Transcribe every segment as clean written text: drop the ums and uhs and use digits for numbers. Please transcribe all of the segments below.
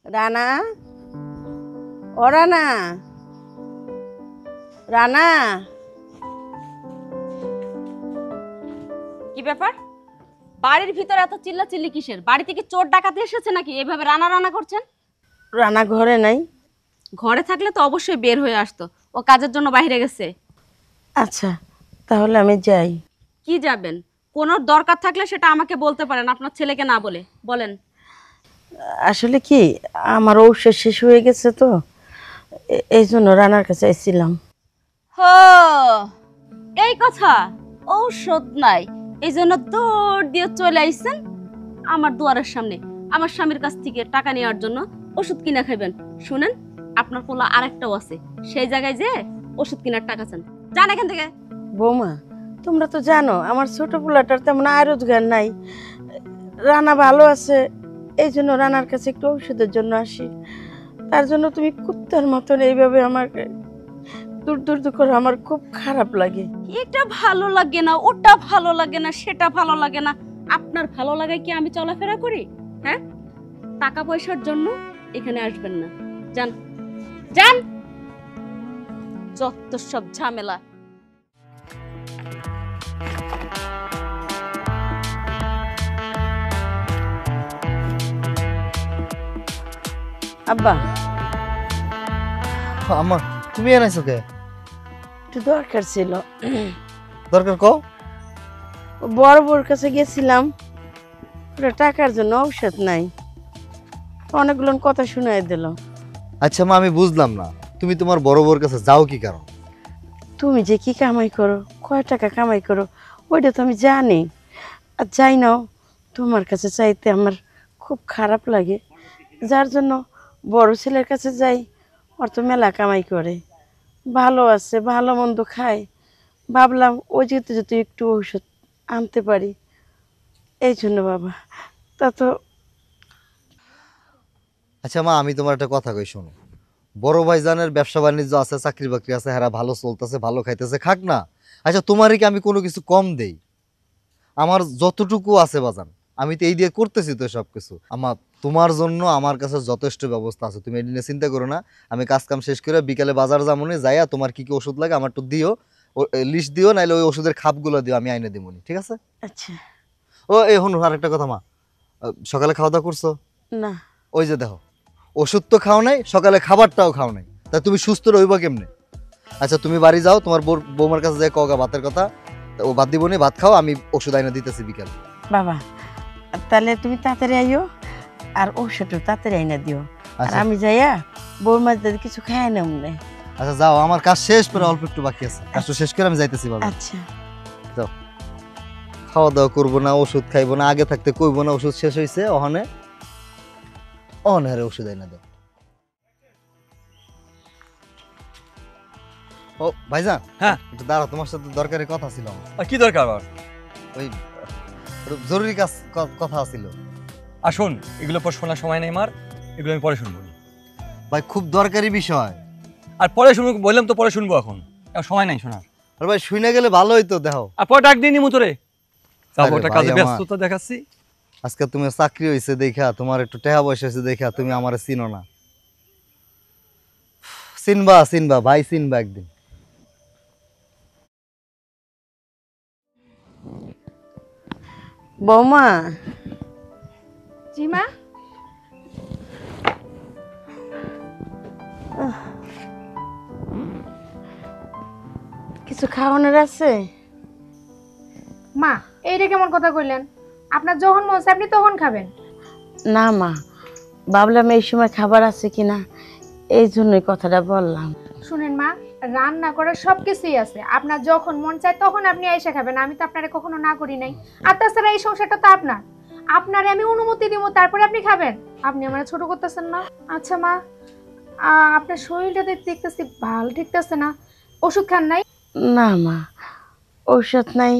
রানা, ও রানা, রানা। কি ব্যাপার? বাড়ির ভিতরে এত চিল্লাচিল্লি কিসের? বাড়ি থেকে চোর ডাকাতে এসেছে নাকি এভাবে রানা রানা করছেন? রানা ঘরে নাই? ঘরে থাকলে তো অবশ্যই বের হয়ে আসতো, ও কাজের জন্য বাইরে গেছে। আচ্ছা, তাহলে আমি যাই। কি যাবেন? কোনো দরকার থাকলে সেটা আমাকে বলতে পারেন, আপনার ছেলেকে না বলে। বলেন। আসলে কি, আমার ঔষধ শেষ হয়ে গেছে তো, এই জন্য রানার কাছে এসেছিলাম। হো, এই কথা। ঔষধ নাই এই জন্য দৌড় দিয়ে চলে আইছেন আমার দুয়ারের সামনে আমার স্বামীর কাছ থেকে টাকা নেওয়ার জন্য ওষুধ কিনা খাইবেন। শুনেন, আপনার পোলা আরেকটাও আছে, সেই জায়গায় যে ওষুধ কেনার টাকা চান। যান এখান থেকে। বৌমা, তোমরা তো জানো আমার ছোট পোলাটার তেমন আয় রোজগার নাই। রানা ভালো আছে, এই জন্য রানার কাছে একটু ঔষধের জন্য আসি। তার জন্য তুমি কুত্তার মতন এইভাবে আমাকে দূর দূর করে, আমার খুব খারাপ লাগে। এটা ভালো লাগে না, ওটা ভালো লাগে না, সেটা ভালো লাগে না। আপনার ভালো লাগায় কি আমি চলাফেরা করি? হ্যাঁ, টাকা পয়সার জন্য এখানে আসবেন না। যান যান, যত সব ঝামেলা। আব্বা, আম্মা তুমি এনাইছো কে? একটু দরকার ছিল। দরকার কও। বড় বউর কাছে গেছিলাম, ওটা টাকার জন্য, ঔষধ নাই। অনেকগুলো কথা শুনাই দিল। আচ্ছা মা, আমি বুঝলাম না, তুমি তোমার বড় বউর কাছে যাও কি কারণ? তুমি যে কি কামাই করো, কয় টাকা কামাই করো, ওইটা তো আমি জানি। আর যাই নাও, তোমার কাছে চাইতে আমার খুব খারাপ লাগে। যার জন্য বড় ছেলের কাছে যাই, ওর তো মেলা কামাই করে, ভালো আছে, ভালো মন্দ খায়। ভাবলাম ওই যেতে যেতে একটু ঔষধ আনতে পারি, এই জন্য বাবা। তা তো আচ্ছা মা, আমি তোমার একটা কথা কই শোনো। বড় ভাইজানের ব্যবসা বাণিজ্য আছে, চাকরি বাকরি আছে, হ্যাঁ ভালো চলতেছে, ভালো খাইতেছে, খাক না। আচ্ছা তোমারই কি আমি কোনো কিছু কম দেই? আমার যতটুকু আছে বাজান, আমি তো এই দিয়ে করতেছি তো সব কিছু। আমার তোমার জন্য আমার কাছে যথেষ্ট ব্যবস্থা আছে, তুমি এটি নিয়ে চিন্তা করো না। আমি কাজ কাম শেষ করে বিকালে বাজার যামনি, যাইয়া তোমার কি কি ওষুধ লাগে আমার তো দিও, লিস্ট দিও, নাইলে ওই ওষুধের খাপগুলো দিও, আমি আইনে দিবনি, ঠিক আছে? আচ্ছা। ও এই হনু, আরেকটা কথা মা, সকালে খাওয়া দাওয়া করছো? না। ওই যে দেখো, ওষুধ তো খাও নাই, সকালে খাবারটাও খাও নাই, তা তুমি সুস্থ রইবা কেমনে? আচ্ছা তুমি বাড়ি যাও, তোমার বৌমার কাছে যাই কগা ভাতের কথা, ও ভাত দিবনি, ভাত খাও, আমি ওষুধ আইনা দিতেছি বিকাল। বাবা, তাহলে তুমি তাড়াতাড়ি আইও, আর ঔষধও তাড়াতাড়ি আইনা দিও। আর আচ্ছা আমি যাইয়া বউর মাঝে কিছু খাই না মনে। আচ্ছা যাও, আমার কাজ শেষ, পরে অল্প একটু বাকি আছে, কাজটা শেষ করে আমি যাইতেছি বাবা। আচ্ছা। যাও, খাওয়া দাওয়া করবো না, ওষুধ খাইবো না, আগে থাকতে কইবো না ওষুধ শেষ হয়েছে, অহনে অনহারে ওষুধ আইনা দাও। ও ভাইজান, হ্যাঁ একটু দাঁড়াও, তোমার সাথে দরকারি কথা ছিল আমার। কি দরকার আবার? ওই একটু জরুরি কাজ কথা ছিল। আসুন, এগুলো পর শোনার সময় নেই আমার, এগুলো আমি পরে শুনবো। ভাই খুব দরকারি বিষয়। আর পরে শুনবো বললাম তো, পরে শুনবো, এখন সময় নাই শোনার। আর ভাই শুনে গেলে ভালো হইতো, দেখো। আর পরে ডাক দিয়ে নিমু তোরে, তারপর একটা ভাই কাজে আমার, ব্যস্ততা দেখাচ্ছি। আজকে তুমি চাকরি হয়েছে দেখা, তোমার একটু টাকা পয়সা হয়েছে দেখা, তুমি আমারে চিনো না। চিনবা চিনবা ভাই, চিনবা একদিন। বৌমা। জি মা। কিছু খাওয়ানোর আছে? মা, এইটা কেমন কথা কইলেন? আপনার যখন মন চায় আপনি তখন খাবেন। না মা, ভাবলাম এই সময় খাবার আছে কিনা, এই জন্যই কথাটা বললাম। শুনেন মা, রান্না করার সব কিছুই আছে, আপনার যখন মন চায় তখন আপনি এসে খাবেন, আমি তো আপনারে কখনো না করি নাই। আর তাছাড়া এই সংসারটা তো আপনার, আপনারে আমি অনুমতি দিব, তারপরে আপনি খাবেন। আপনি আমার ছোট করতেছেন না। আচ্ছা মা, আপনার শরীরটা দেখতেছি ভালো ঠিকতেছে না, ওষুধ খান নাই? না মা, ঔষধ নাই,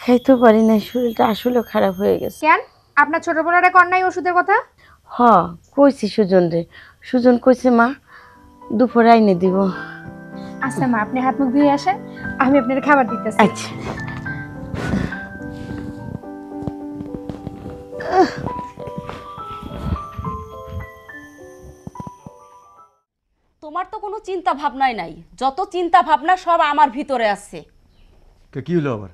খাইতে পারি না, শরীরটা আসলেও খারাপ হয়ে গেছে। কেন, আপনার ছোটবেলাটা কর নাই ওষুধের কথা? হ, কইছি সুজন রে, সুজন কইছে মা দুপুরে আইনে দিব। আচ্ছা মা, আপনি হাত মুখ ধুয়ে আসেন, আমি আপনার খাবার দিতেছি। আচ্ছা। তোমার তো কোনো চিন্তা ভাবনাই নাই, যত চিন্তা ভাবনা সব আমার ভিতরে আছে। কি হলো আবার?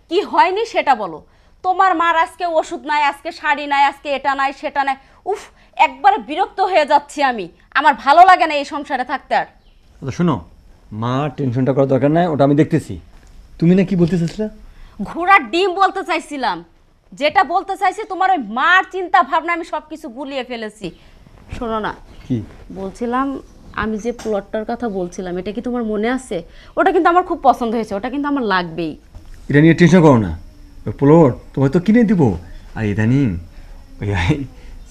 কি হয়নি সেটা বলো। তোমার মার আজকে ওষুধ নাই, আজকে শাড়ি নাই, আজকে এটা নাই সেটা নাই। উফ, একবারে বিরক্ত হয়ে যাচ্ছি আমি। আমার ভালো লাগে না এই সংসারে থাকতে আর। আচ্ছা শোনো, মা টেনশনটা করার দরকার নাই, ওটা আমি দেখতেছি। তুমি না কি বলতে চাইছিলে? ঘোড়ার ডিম বলতে চাইছিলাম। যেটা বলতে চাইছি, তোমার ওই মার চিন্তা ভাবনা আমি সব কিছু গুলিয়ে ফেলেছি। শোনো না, কি বলছিলাম আমি যে প্লটটার কথা বলছিলাম, এটা কি তোমার মনে আছে? ওটা কিন্তু আমার খুব পছন্দ হয়েছে, ওটা কিন্তু আমার লাগবেই। এটা নিয়ে টেনশন করো না, ওই প্লট তোমায় তো কিনে দিব। আর ইদানিং ওই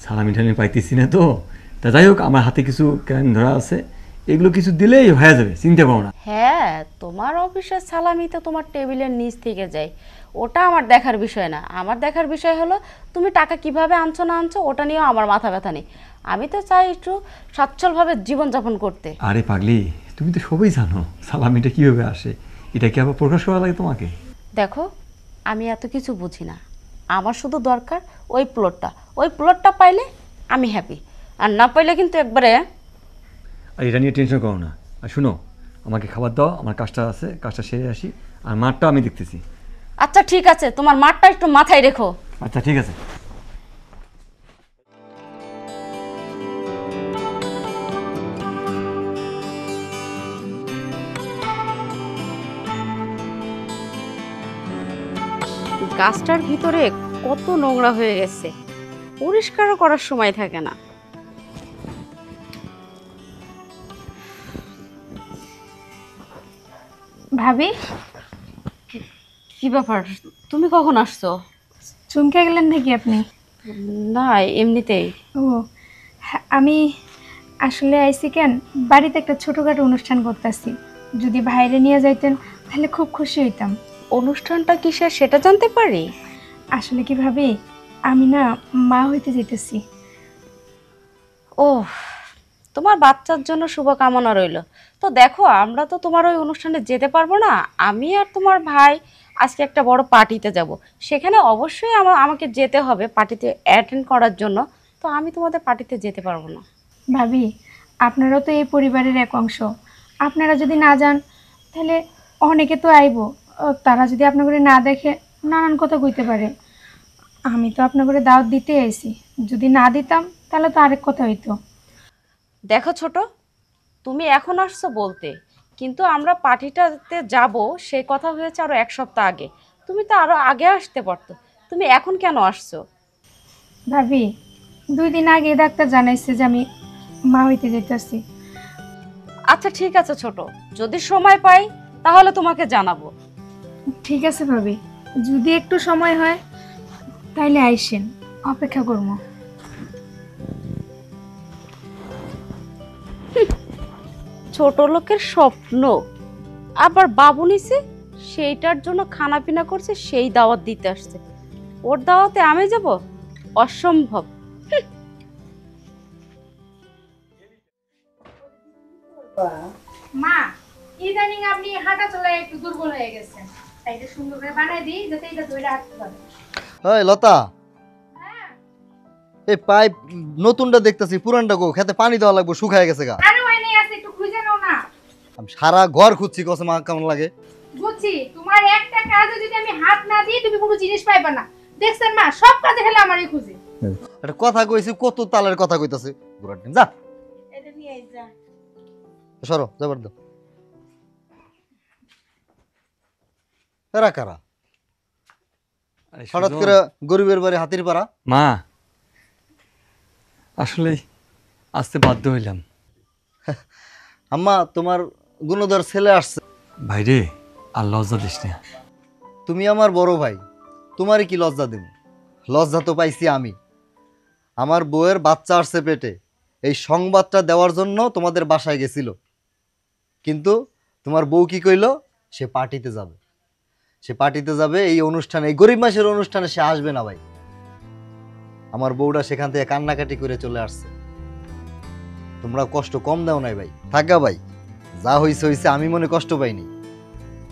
সালামি টালামি পাইতেছি না তো, তা যাই হোক আমার হাতে কিছু ক্রাইম ধরা আছে, এগুলো কিছু দিলেই হয়ে যাবে, চিন্তা করো না। হ্যাঁ, তোমার অফিসের সালামি তো তোমার টেবিলের নিচ থেকে যায়, ওটা আমার দেখার বিষয় না। আমার দেখার বিষয় হলো তুমি টাকা কিভাবে আনছো না আনছো, ওটা নিয়েও আমার মাথা ব্যথা নেই। আমি তো চাই একটু সচ্ছলভাবে জীবনযাপন করতে। আরে পাগলি, তুমি তো সবই জানো সালামিটা কীভাবে আসে, এটা কি আবার প্রকাশ করা লাগে তোমাকে? দেখো, আমি এত কিছু বুঝি না, আমার শুধু দরকার ওই প্লটটা। ওই প্লটটা পাইলে আমি হ্যাপি, আর না পাইলে কিন্তু একবারে। আর এটা নিয়ে টেনশন করো না। আর শুনো, আমাকে খাবার দাও, আমার কাজটা আছে, কাজটা সেরে আসি, আর মাঠটা আমি দেখতেছি। আচ্ছা ঠিক আছে, তোমার মাঠটা একটু মাথায় রেখো। আচ্ছা ঠিক আছে। গাছটার ভিতরে কত নোংরা হয়ে গেছে, পরিষ্কারও করার সময় থাকে না। ভাবি, কি ব্যাপার, তুমি কখন আসছো? চমকে গেলেন নাকি আপনি? না, এমনিতেই। ও হ্যাঁ, আমি আসলে আইসি কেন, বাড়িতে একটা ছোটোখাটো অনুষ্ঠান করতেছি। যদি বাইরে নিয়ে যাইতেন তাহলে খুব খুশি হইতাম। অনুষ্ঠানটা কিসের সেটা জানতে পারি? আসলে কি ভাবি, আমি না মা হইতে যেতেছি। ও, তোমার বাচ্চার জন্য শুভকামনা রইল। তো দেখো, আমরা তো তোমার ওই অনুষ্ঠানে যেতে পারবো না। আমি আর তোমার ভাই আজকে একটা বড় পার্টিতে যাব, সেখানে অবশ্যই আমাকে যেতে হবে পার্টিতে অ্যাটেন্ড করার জন্য। তো আমি তোমাদের পার্টিতে যেতে পারবো না। ভাবি, আপনারাও তো এই পরিবারের এক অংশ। আপনারা যদি না যান তাহলে অনেকে তো আইবো, তারা যদি আপনার করে না দেখে নানান কথা কইতে পারে। আমি তো আপনার করে দাওয়াত দিতে আইছি, যদি না দিতাম তাহলে তো আরেক কথা হইতো। দেখো ছোট, তুমি এখন আসছো বলতে, কিন্তু আমরা পার্টিটাতে যাব সেই কথা হয়েছে আরো 1 সপ্তাহ আগে। তুমি তো আরো আগে আসতে পারতো, তুমি এখন কেন আসছো? ভাবি, 2 দিন আগে ডাক্তার জানাইছে যে আমি মা হইতে যেতেছি। আচ্ছা ঠিক আছে ছোট, যদি সময় পাই তাহলে তোমাকে জানাবো। ঠিক আছে ভাবি, যদি একটু সময় হয় তাইলে আইসেন, অপেক্ষা করবো। ছোট লোকের স্বপ্ন, আবার বাবু নিছে, সেইটার জন্য খানা পিনা করছে, সেই দাওয়াত দিতে আসছে। ওর দাওয়াতে আমি যাব? অসম্ভব। মা, ইদানিং আপনি হাঁটা চলায় একটু দুর্বল হয়ে গেছেন, তাই এটা সুন্দর করে বানাই দিই যাতে এটা ধরে হাঁটতে পারে। ওই লতা, এই পাইপ নতুনটা দেখতেছি, পুরানটা গো খেতে পানি দেওয়া লাগবে, শুকায় গেছে গা। আরে ওই নেই আছে, একটু খুঁজে নাও না। আমি সারা ঘর খুঁজছি, কসে মা কেমন লাগে। বুঝছি, তোমার একটা কাজে যদি আমি হাত না দিই তুমি কোনো জিনিস পাইবা না। দেখছেন মা, সব কাজে খেলে আমারই খুঁজে। একটা কথা কইছি, কত তালের কথা কইতাছে। ঘোরার দিন যা, এটা নিয়ে আই যা। সরো যাবার দাও। এরা কারা? আরে হঠাৎ সুজন, করে গরিবের বাড়ি হাতির পাড়া। মা আসলে আসতে বাধ্য হইলাম। আম্মা, তোমার গুণধর ছেলে আসছে। ভাইরে, আর লজ্জা দিস না। তুমি আমার বড় ভাই, তোমারই কি লজ্জা দেব? লজ্জা তো পাইছি আমি। আমার বউয়ের বাচ্চা আসছে পেটে, এই সংবাদটা দেওয়ার জন্য তোমাদের বাসায় গেছিল। কিন্তু তোমার বউ কি কইলো? সে পার্টিতে যাবে, সে পার্টিতে যাবে। এই অনুষ্ঠানে, এই গরিব মাসের অনুষ্ঠানে সে আসবে না ভাই। আমার বউটা সেখান থেকে কান্নাকাটি করে চলে আসছে। তোমরা কষ্ট কম দাও নাই ভাই, থাকা ভাই। যা হইছে হইছে, আমি মনে কষ্ট পাইনি।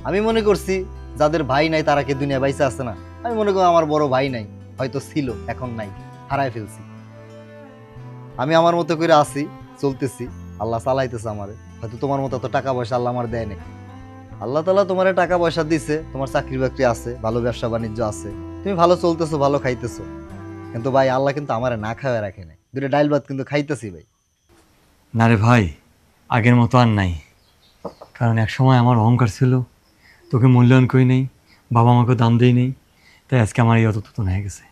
আমি মনে করছি যাদের ভাই নাই তারা কি দুনিয়া বাইসে আছে না। আমি মনে করি আমার বড় ভাই নাই, হয়তো ছিল, এখন নাই, হারায় ফেলছি। আমি আমার মতো করে আছি, চলতেছি। আল্লাহ চালাইতেছে আমারে। হয়তো তোমার মতো তো টাকা পয়সা আল্লাহ আমার দেয় নাকি। আল্লাহ তাআলা তোমারে টাকা পয়সা দিছে, তোমার চাকরি বাকরি আছে, ভালো ব্যবসা বাণিজ্য আছে, তুমি ভালো চলতেছো, ভালো খাইতেছো। কিন্তু ভাই আল্লাহ কিন্তু আমারে না খাওয়া রাখে নাই, দুটো ডাইল ভাত কিন্তু খাইতেছি ভাই। না রে ভাই, আগের মতো আর নাই। কারণ এক সময় আমার অহংকার ছিল, তোকে মূল্যায়ন করি নেই, বাবা আমাকে দাম দেই নেই, তাই আজকে আমার এই অতন হয়ে গেছে।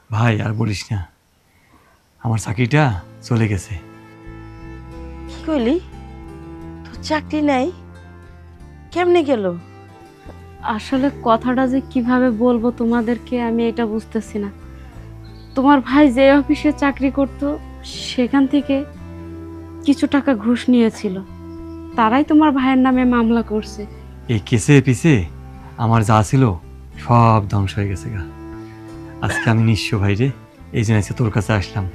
ভাই আর বলিস না, আমার চাকরিটা চলে গেছে। কি কইলি? তোর চাকরি নাই? কেমনে গেল? আসলে কথাটা যে কিভাবে বলবো তোমাদেরকে আমি এটা বুঝতেছি না। তোমার ভাই যে অফিসে চাকরি করত সেখান থেকে কিছু টাকা ঘুষ নিয়েছিল, তারাই তোমার ভাইয়ের নামে মামলা করছে। এই কেসে পিছে আমার যা ছিল সব ধ্বংস হয়ে গেছে গা। আজকে আমি নিঃস্ব ভাই রে, এই জন্য আজকে তোর কাছে আসলাম।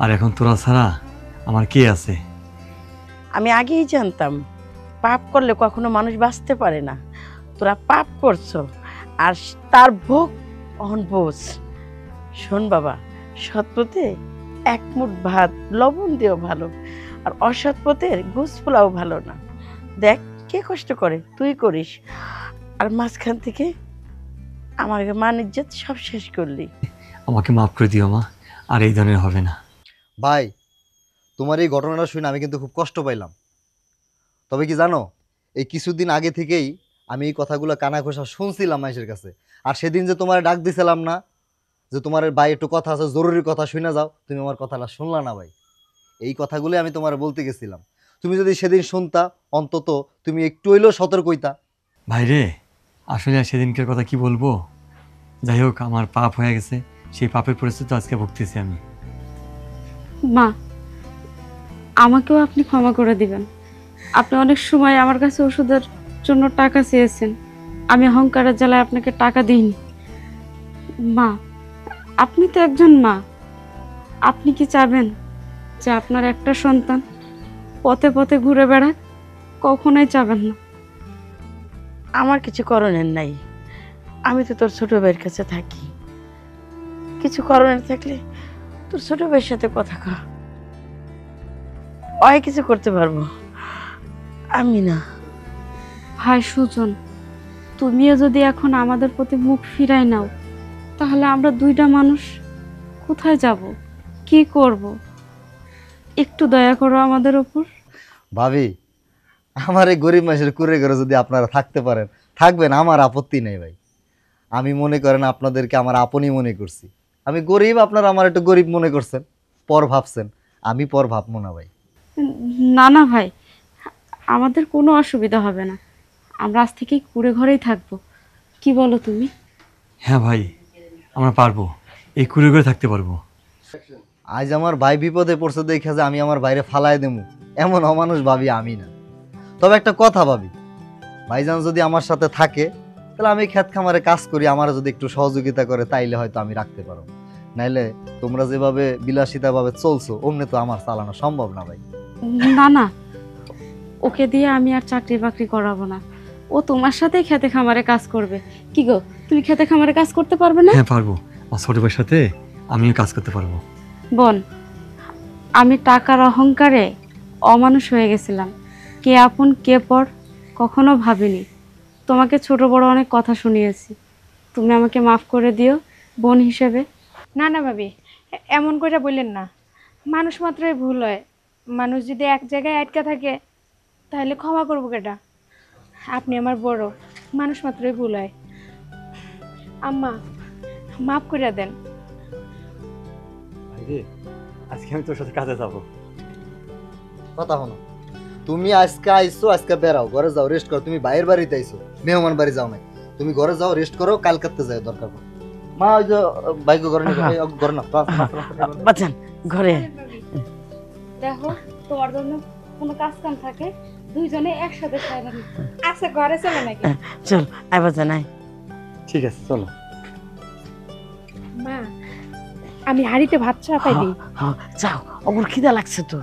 আর এখন তোরা ছাড়া আমার কে আছে? আমি আগেই জানতাম পাপ করলে কখনো মানুষ বাঁচতে পারে না। তোরা পাপ করছো আর তার ভোগ অহন বোঝ। শোন বাবা, সৎ পথে এক মুঠ ভাত লবণ দিয়েও ভালো, আর অসৎ পথের গোস পোলাও ভালো না। দেখ কে কষ্ট করে, তুই করিস, আর মাঝখান থেকে আমার মান ইজ্জত সব শেষ করলি। আমাকে মাফ করে দিও মা, আর এই ধরনের হবে না। ভাই তোমার এই ঘটনাটা শুনে আমি কিন্তু খুব কষ্ট পাইলাম। তবে কি জানো, এই কিছুদিন আগে থেকেই আমি এই কথাগুলো কানা ঘোষা শুনছিলাম মানুষের কাছে। আর সেদিন যে তোমার ডাক দিছিলাম না, যে তোমার ভাই একটু কথা আছে, জরুরি কথা শুনে যাও, তুমি আমার কথাটা শুনলা না ভাই। এই কথাগুলো আমি তোমার বলতে গেছিলাম। তুমি যদি সেদিন শুনতা, অন্তত তুমি একটু হইলেও সতর্ক হইতা। ভাই রে, আসলে আর সেদিনকার কথা কি বলবো। যাই হোক, আমার পাপ হয়ে গেছে, সেই পাপের পরিস্থিতি আজকে ভুগতেছি আমি। মা, আমাকেও আপনি ক্ষমা করে দিবেন। আপনি অনেক সময় আমার কাছে ওষুধের জন্য টাকা চেয়েছেন, আমি অহংকারের জ্বালায় আপনাকে টাকা দিইনি। মা, আপনি তো একজন মা, আপনি কি চাবেন যে আপনার একটা সন্তান পথে পথে ঘুরে বেড়ায়? কখনোই চাবেন না। আমার কিছু করণের নাই, আমি তো তোর ছোট ভাইয়ের কাছে থাকি। কিছু করণের থাকলে তোর ছোট ভাইয়ের সাথে কথা কর, ওই কিছু করতে পারবো, আমি না। ভাই সুজন, তুমিও যদি এখন আমাদের প্রতি মুখ ফিরাই নাও, তাহলে আমরা দুইটা মানুষ কোথায় যাব, কি করব? একটু দয়া করো আমাদের ওপর। ভাবি, আমার এই গরিব মানুষের কুড়ে ঘরে যদি আপনারা থাকতে পারেন, থাকবেন, আমার আপত্তি নেই ভাই। আমি মনে করেন আপনাদেরকে আমার আপনই মনে করছি। আমি গরিব, আপনারা আমার একটু গরিব মনে করছেন, পর ভাবছেন। আমি পর ভাববো না ভাই। না না ভাই, আমাদের কোনো অসুবিধা হবে না, আমরা আজ থেকেই কুড়ে ঘরেই থাকবো। কি বলো তুমি? হ্যাঁ ভাই, আমরা পারবো, এই কুড়ে করে থাকতে পারবো। আজ আমার ভাই বিপদে পড়ছে দেখে যে আমি আমার বাইরে ফালায় দেবো, এমন অমানুষ ভাবি আমি না। তবে একটা কথা ভাবি, ভাইজান যদি আমার সাথে থাকে, তাহলে আমি ক্ষেত খামারে কাজ করি, আমার যদি একটু সহযোগিতা করে, তাইলে হয়তো আমি রাখতে পারবো। নাইলে তোমরা যেভাবে বিলাসিতা ভাবে চলছো, অমনি তো আমার চালানো সম্ভব না ভাই। না না, ওকে দিয়ে আমি আর চাকরি বাকরি করাবো না, ও তোমার সাথেই খেতে খামারে কাজ করবে। কি গো, তুমি খেতে খামারে কাজ করতে পারবে না? হ্যাঁ পারবো, আমার ছোট ভাইয়ের সাথে আমিও কাজ করতে পারবো। বোন, আমি টাকার অহংকারে অমানুষ হয়ে গেছিলাম, কে আপন কে পর কখনো ভাবিনি। তোমাকে ছোট বড় অনেক কথা শুনিয়েছি, তুমি আমাকে মাফ করে দিও বোন হিসেবে। না না ভাবি, এমন করে বললেন না। মানুষ মাত্রই ভুল হয়। মানুষ যদি এক জায়গায় আটকা থাকে তাহলে ক্ষমা করবো কেটা? আপনি আমার বড়, মানুষ মাত্রই ভুল হয়। আম্মা, মাফ করে দেন। ভাই রে, আজকে আমি তোর সাথে কাজে যাবো। কথা হলো, তুমি আজকে আইসো, আজকে বেরাও, ঘরে যাও, রেস্ট করো। তুমি বাইরের বাড়িতে আইসো, মেহমান বাড়ি যাও নাই। তুমি ঘরে যাও, রেস্ট করো, কালকাতে যাও দরকার পড়ে। মা ওই যে বাইকে ঘরে নিয়ে ঘরে না বাচ্চান ঘরে দেখো, তোমার জন্য কোনো কাজ কাম থাকে, দুইজনে একসাথে খাইলাম। আচ্ছা, ঘরে চলে নাকি? চল আয় বাচ্চান আয়। ঠিক আছে, চলো। মা, আমি হাড়িতে ভাত চাপাই দিই। যাও, ওগুলো খিদা লাগছে তো।